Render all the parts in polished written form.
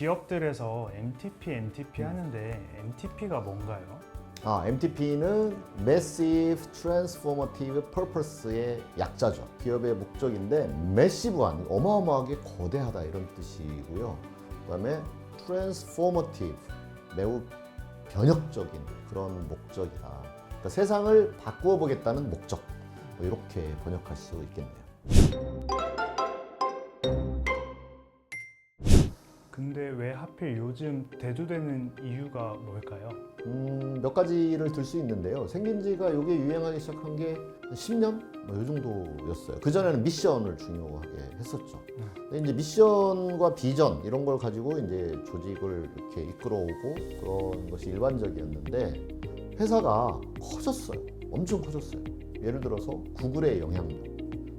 기업들에서 MTP 하는데 MTP가 뭔가요? MTP는 Massive Transformative Purpose의 약자죠. 기업의 목적인데 massive한, 어마어마하게 거대하다 이런 뜻이고요. 그다음에 transformative, 매우 변혁적인 그런 목적이다. 그러니까 세상을 바꾸어 보겠다는 목적, 뭐 이렇게 번역할 수 있겠네요. 근데 왜 하필 요즘 대두되는 이유가 뭘까요? 몇 가지를 들 수 있는데요. 생긴 지가 이게 유행하기 시작한 게 10년? 뭐 이 정도였어요. 그전에는 미션을 중요하게 했었죠. 근데 이제 미션과 비전 이런 걸 가지고 이제 조직을 이렇게 이끌어오고 그런 것이 일반적이었는데 회사가 커졌어요. 엄청 커졌어요. 예를 들어서 구글의 영향력,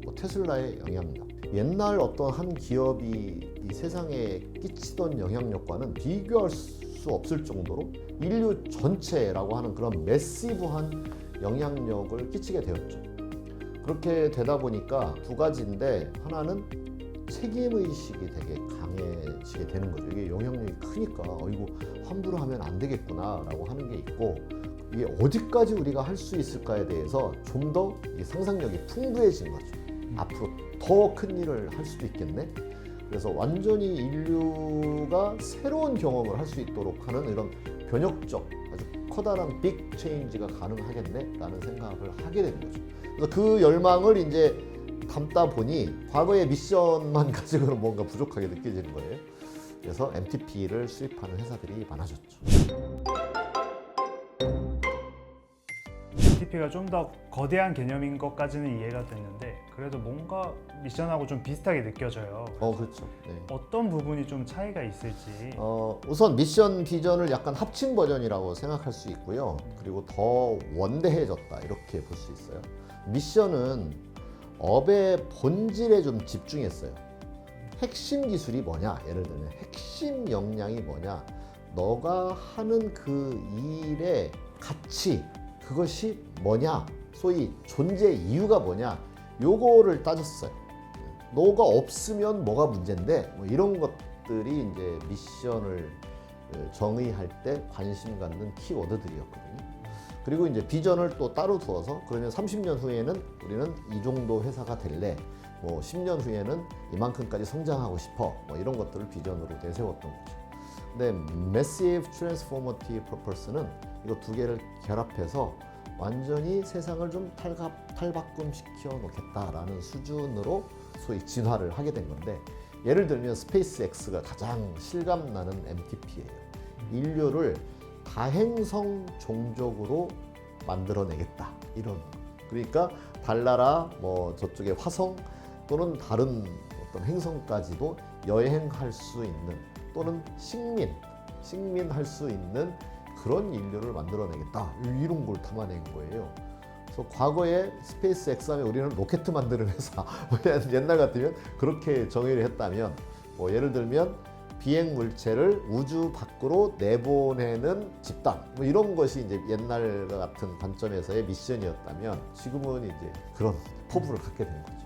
뭐 테슬라의 영향력. 옛날 어떤 한 기업이 이 세상에 끼치던 영향력과는 비교할 수 없을 정도로 인류 전체라고 하는 그런 매시브한 영향력을 끼치게 되었죠. 그렇게 되다 보니까 두 가지인데, 하나는 책임의식이 되게 강해지게 되는 거죠. 이게 영향력이 크니까 이거 함부로 하면 안 되겠구나 라고 하는 게 있고, 이게 어디까지 우리가 할 수 있을까에 대해서 좀 더 상상력이 풍부해진 거죠. 앞으로 더 큰 일을 할 수도 있겠네. 그래서 완전히 인류가 새로운 경험을 할 수 있도록 하는 이런 변혁적, 아주 커다란 빅 체인지가 가능하겠네 라는 생각을 하게 된 거죠. 그래서 그 열망을 이제 담다 보니 과거의 미션만 가지고는 뭔가 부족하게 느껴지는 거예요. 그래서 MTP를 수입하는 회사들이 많아졌죠. MTP가 좀 더 거대한 개념인 것까지는 이해가 됐는데, 그래도 뭔가 미션하고 좀 비슷하게 느껴져요. 그렇죠. 네. 어떤 부분이 좀 차이가 있을지. 우선 미션 비전을 약간 합친 버전이라고 생각할 수 있고요. 그리고 더 원대해졌다 이렇게 볼 수 있어요. 미션은 업의 본질에 좀 집중했어요. 핵심 기술이 뭐냐, 예를 들면 핵심 역량이 뭐냐, 너가 하는 그 일의 가치, 그것이 뭐냐, 소위 존재 이유가 뭐냐, 요거를 따졌어요. 너가 없으면 뭐가 문제인데, 뭐 이런 것들이 이제 미션을 정의할 때 관심 갖는 키워드들이었거든요. 그리고 이제 비전을 또 따로 두어서, 그러면 30년 후에는 우리는 이 정도 회사가 될래, 뭐 10년 후에는 이만큼까지 성장하고 싶어, 뭐 이런 것들을 비전으로 내세웠던 거죠. 근데 Massive Transformative Purpose는 이거 두 개를 결합해서 완전히 세상을 좀 탈바꿈시켜 놓겠다라는 수준으로 소위 진화를 하게 된 건데, 예를 들면 스페이스X가 가장 실감나는 MTP예요. 인류를 다행성 종족으로 만들어내겠다, 이런. 그러니까 달나라, 뭐 저쪽에 화성 또는 다른 어떤 행성까지도 여행할 수 있는, 또는 식민할 수 있는 그런 인류를 만들어내겠다, 이런 걸 담아낸 거예요. 그래서 과거에 스페이스X 하면 우리는 로켓 만드는 회사, 옛날 같으면 그렇게 정의를 했다면, 뭐 예를 들면 비행 물체를 우주 밖으로 내보내는 집단, 뭐 이런 것이 이제 옛날 같은 관점에서의 미션이었다면, 지금은 이제 그런 포부를 갖게 된 거죠.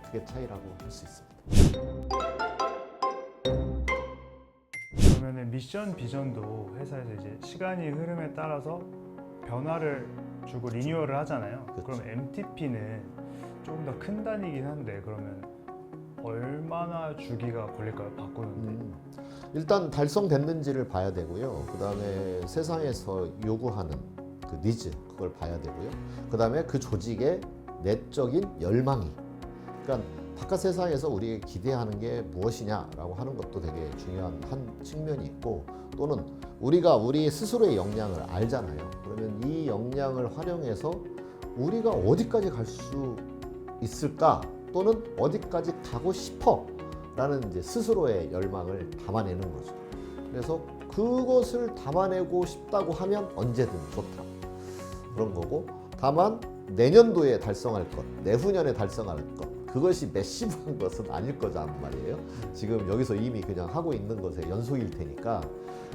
그게 차이라고 할 수 있습니다. 그러면 미션 비전도 회사에서 이제 시간이 흐름에 따라서 변화를 주고 리뉴얼을 하잖아요. 그쵸. 그럼 MTP는 조금 더 큰 단위이긴 한데, 그러면 얼마나 주기가 걸릴까요, 바꾸는데? 일단 달성됐는지를 봐야 되고요. 그 다음에 세상에서 요구하는 그 니즈, 그걸 봐야 되고요. 그 다음에 그 조직의 내적인 열망이, 그러니까 바깥 세상에서 우리가 기대하는 게 무엇이냐라고 하는 것도 되게 중요한 한 측면이 있고, 또는 우리가 우리 스스로의 역량을 알잖아요. 그러면 이 역량을 활용해서 우리가 어디까지 갈 수 있을까, 또는 어디까지 가고 싶어 라는 이제 스스로의 열망을 담아내는 거죠. 그래서 그것을 담아내고 싶다고 하면 언제든 좋다, 그런 거고, 다만 내년도에 달성할 것, 내후년에 달성할 것, 그것이 매시브한 것은 아닐 거란 말이에요. 지금 여기서 이미 그냥 하고 있는 것의 연속일 테니까.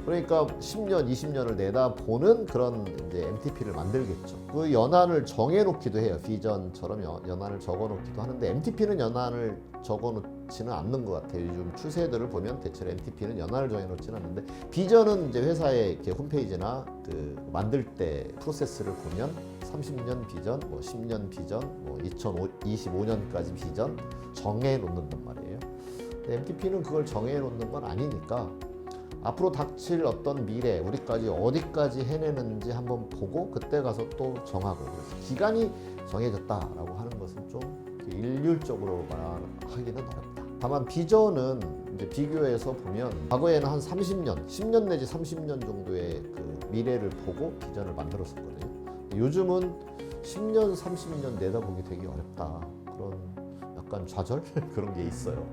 그러니까 10년, 20년을 내다보는 그런 이제 MTP를 만들겠죠. 그 연한을 정해놓기도 해요. 비전처럼 연한을 적어놓기도 하는데 MTP는 연한을 적어놓지는 않는 것 같아요. 요즘 추세들을 보면 대체로 MTP는 연한을 정해놓지는 않는데 비전은 이제 회사의 이렇게 홈페이지나 그 만들 때 프로세스를 보면 30년 비전, 뭐 10년 비전, 뭐 2025년까지 비전 정해놓는단 말이에요. 근데 MTP는 그걸 정해놓는 건 아니니까 앞으로 닥칠 어떤 미래, 우리까지 어디까지 해내는지 한번 보고 그때 가서 또 정하고, 그래서 기간이 정해졌다라고 하는 것은 좀 일률적으로 말하기는 어렵다. 다만 비전은 이제 비교해서 보면 과거에는 한 30년, 10년 내지 30년 정도의 그 미래를 보고 비전을 만들었었거든요. 요즘은 10년, 30년 내다보기 되게 어렵다. 그런 약간 좌절 그런 게 있어요.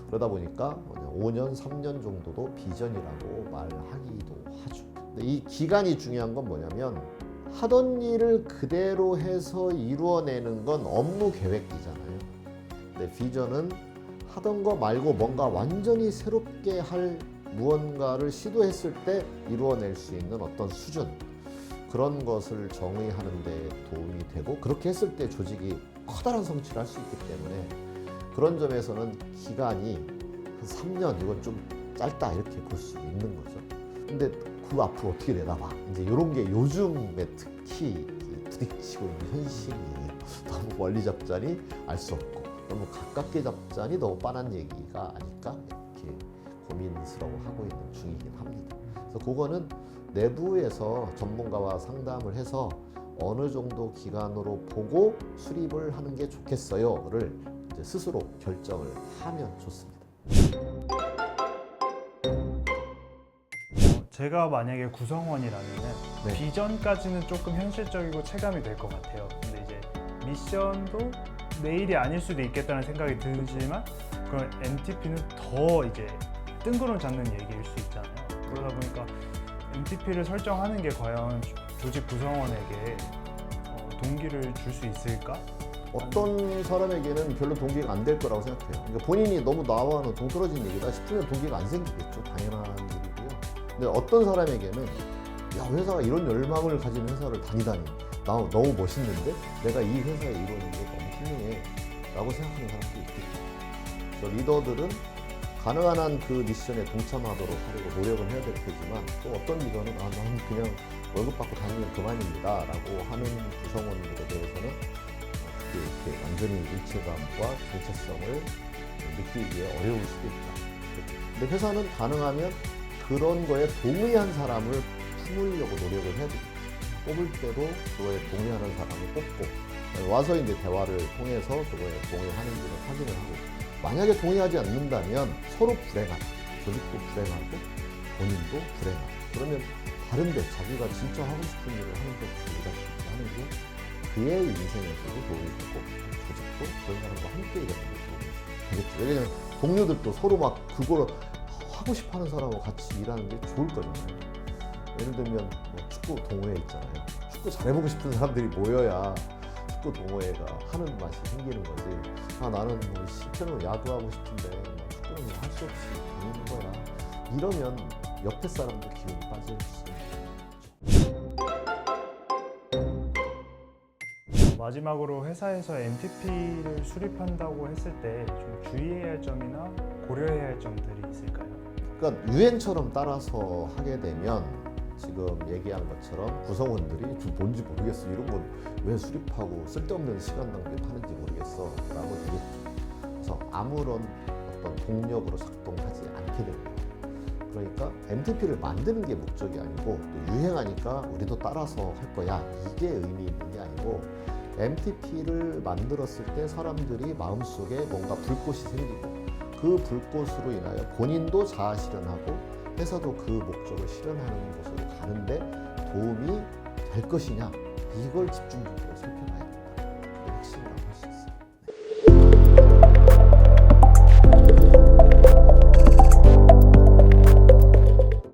그러다 보니까 5년, 3년 정도도 비전이라고 말하기도 하죠. 근데 이 기간이 중요한 건 뭐냐면 하던 일을 그대로 해서 이루어내는 건 업무 계획이잖아요. 근데 비전은 하던 거 말고 뭔가 완전히 새롭게 할 무언가를 시도했을 때 이루어낼 수 있는 어떤 수준, 그런 것을 정의하는 데 도움이 되고, 그렇게 했을 때 조직이 커다란 성취를 할 수 있기 때문에 그런 점에서는 기간이 한 3년, 이건 좀 짧다 이렇게 볼 수 있는 거죠. 근데 그 앞으로 어떻게 내다봐, 이제 이런 게 요즘에 특히 부딪히고 있는 현실이에요. 너무 멀리 잡자니 알 수 없고 너무 가깝게 잡자니 너무 뻔한 얘기가 아닐까, 이렇게 고민스러워하고 있는 중이긴 합니다. 그래서 그거는 내부에서 전문가와 상담을 해서 어느 정도 기간으로 보고 수립을 하는 게 좋겠어요를 이제 스스로 결정을 하면 좋습니다. 제가 만약에 구성원이라면 네. 비전까지는 조금 현실적이고 체감이 될 것 같아요. 근데 이제 미션도 내일이 아닐 수도 있겠다는 생각이 들지만 그런 MTP는 더 이제 뜬구름 잡는 얘기일 수 있잖아요. 그러다 보니까 MTP를 설정하는 게 과연 조직 구성원에게 동기를 줄 수 있을까? 어떤 사람에게는 별로 동기가 안 될 거라고 생각해요. 그러니까 본인이 너무 나와는 동떨어진 얘기다 싶으면 동기가 안 생기겠죠. 당연한 일이고요. 근데 어떤 사람에게는 야, 회사가 이런 열망을 가진 회사를 다니다니 나 너무 멋있는데 내가 이 회사에 이루어진 게 너무 훌륭해 라고 생각하는 사람도 있겠죠. 그래서 리더들은 가능한 한 그 미션에 동참하도록 하려고 노력을 해야 될 테지만, 또 어떤 리더는 나는 그냥 월급 받고 다니면 그만입니다 라고 하는 구성원들에 대해서는 이렇게 완전히 일체감과 정체성을 느끼기에 어려울 수도 있다. 근데 회사는 가능하면 그런 거에 동의한 사람을 품으려고 노력을 해야 됩니다. 뽑을 때도 그거에 동의하는 사람을 뽑고 와서 이제 대화를 통해서 그거에 동의하는지를 확인을 하고, 만약에 동의하지 않는다면 서로 불행하다. 조직도 불행하고 본인도 불행하다. 그러면 다른데 자기가 진짜 하고 싶은 일을 하는 데 일할 수 있게 하는 게 그의 인생에서도 도움이 되고 조직도 그런 사람과 함께 일하는 데 도움이 되겠죠. 왜냐하면 동료들도 서로 막 그걸 하고 싶어하는 사람하고 같이 일하는 게 좋을 거잖아요. 예를 들면 뭐 축구 동호회 있잖아요. 축구 잘해보고 싶은 사람들이 모여야 축구 동호회가 하는 맛이 생기는 거지. 아, 나는 뭐 실제로 야구하고 싶은데 뭐 축구는 할 수 없이 다니는 거야. 이러면 옆에 사람도 기운이 빠질 수 있죠. 마지막으로 회사에서 MTP를 수립한다고 했을 때 좀 주의해야 할 점이나 고려해야 할 점들이 있을까요? 그러니까 유행처럼 따라서 하게 되면 지금 얘기한 것처럼 구성원들이 좀 뭔지 모르겠어, 이런 건 왜 수립하고 쓸데없는 시간 낭비하는지 모르겠어 라고 되겠죠. 그래서 아무런 어떤 동력으로 작동하지 않게 됩니다. 그러니까 MTP를 만드는 게 목적이 아니고 또 유행하니까 우리도 따라서 할 거야, 이게 의미 있는 게 아니고, MTP를 만들었을 때 사람들이 마음속에 뭔가 불꽃이 생기고 그 불꽃으로 인하여 본인도 자아 실현하고 회사도 그 목적을 실현하는 곳으로 가는데 도움이 될 것이냐, 이걸 집중적으로 살펴봐야 된다. 그게 핵심이라고 할 수 있어요.